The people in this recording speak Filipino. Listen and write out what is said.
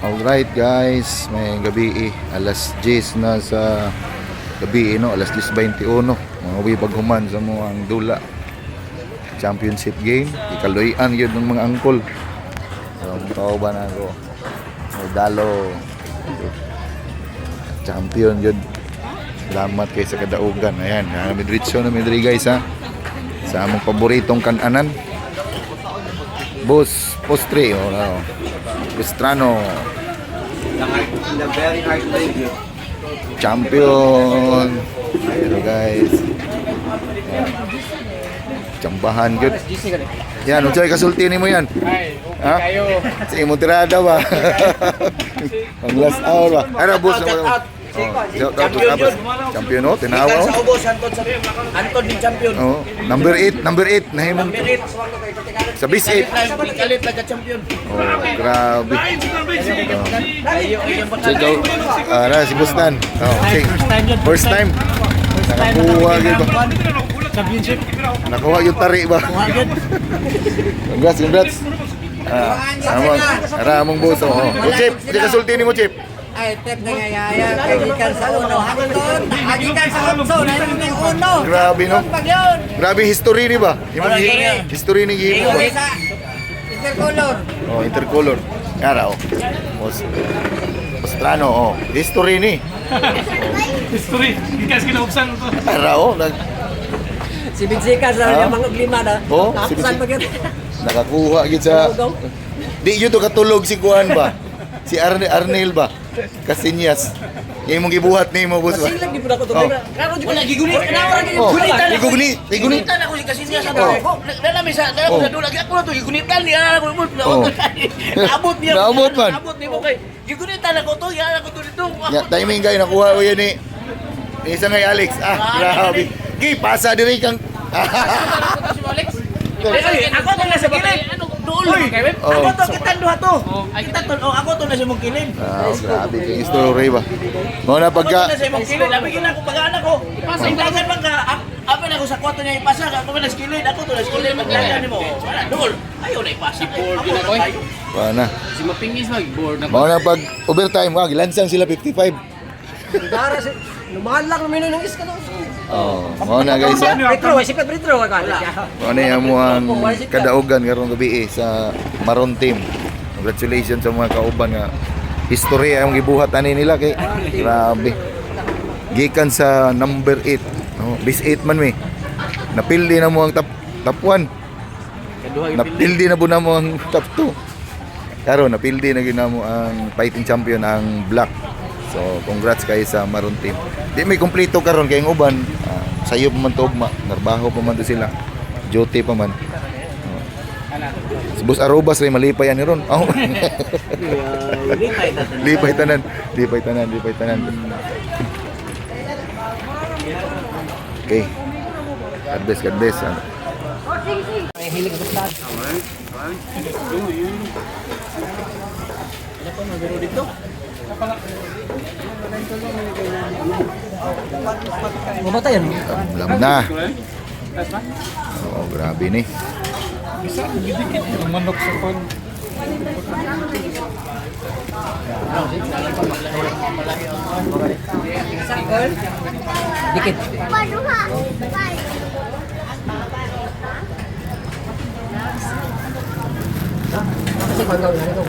Alright guys, may gabi alas 10 na sa gabi no, alas 10:21. Mga paghuman sa mo ang dula championship game, ikaluyan yun ng mga angkol. So, tao ba na ako? Dalo champion yun. Salamat kay sa kadaugan. Ayan, midritso na midri guys ha. Sa among paboritong kananan. Boss, postre, Pastrano. The very hard way. Champion. Ayan guys. Chambahan good. Yan, unsay kasulti nimo yan? Ha? Sa imong tirada ba? Ang last hour ba? Ara boss na. Champion no, tinawa. Sa ubos Anton din champion. Oh, number 8 nahimong sa bis 8. Kalit na champion. Oh, grabe. Check out. Si Bustan. Oh, okay. First time. Nakakuha gyud ba? Championship. Nakuha yung tari ba? Congrats. Among boss. Oh. Chip, di kasulti nimo Chip. Ay, tep na ngayaya, kagikan sa uno, hangtod, kagikan sa utso, namin yung uno. Grabe no? Pag yun. Grabe history ni ba? Imong history ni Gimo ba? Isa, intercolor. Oh, intercolor. Yara oh. Pastrano oh. History ni. History. Ikas kinaubsan ito. Yara oh. Si Binsika sa mga lima na. Oh, si Nakapsan pag yun. Nakakuha gid sa di yun to katulog si Kuan ba? Si Arnel ba? Kasinyas. Yung mong gibuhat ni mo boss ba? Silag di po na ko ito. Karo di ko na gigunit. Kanawara ka Oh, yung Gunitan ako si Kasinya sa ako. Nalami sa ako sa dulag ako na to gunitan niya ako mo. Naabot niya. Naabot man. Naabot ni mo kay. Gunitan ako to, yan ako to dito. Ya, timing guy nakuha ko yan ni isa ngay Alex. Grabe. Gi pasa diri kang Si Alex. Ako to na sa kilid. Duol kay Web. Ako to kita duha to. Kita to ako to na sa mong kilid. grabe kay story ba. Mo na Ako pagka na sa mong kilid. Labi gina ko pag-ana ko. Ipasa dagan man ka. Apa na ko sa kwarto niya ipasa ako na sa kilid. Ako to na sa kilid maglagan nimo. Wala duol. Ayaw na ipasa. Ako na tayo. na. Si Mapingis mag-board na. Mo na pag overtime ka gilansang sila 55. Dara si lumahan lang namin ng iska no. Oh, mo na guys. Retro, sikat retro ka. Ano yung ang kadaugan karong gabi sa Maroon team. Congratulations sa mga kauban nga history ang gibuhat ani nila kay grabe. Gikan sa number 8. No, bis 8 man mi. Napildi na mo ang top 1. Napildi na po na mo ang top 2. Karon napildi na ginamo ang fighting champion ang Black. So congrats kay sa Maroon team. Di may kompleto karon kay ang uban sayo pa man to ugma, narbaho pa man to sila. Duty pa man. Si Boss Arobas ray malipay ani ron. Oh. Lipay tanan. Okay. God bless. Ay hilig ko ta. Ano pa magaro dito? Mamatay yan. Lam na. Oh, grabe ni. Bisa gidikit yung manok sa kon. Dikit. Kasi panggaw na ito.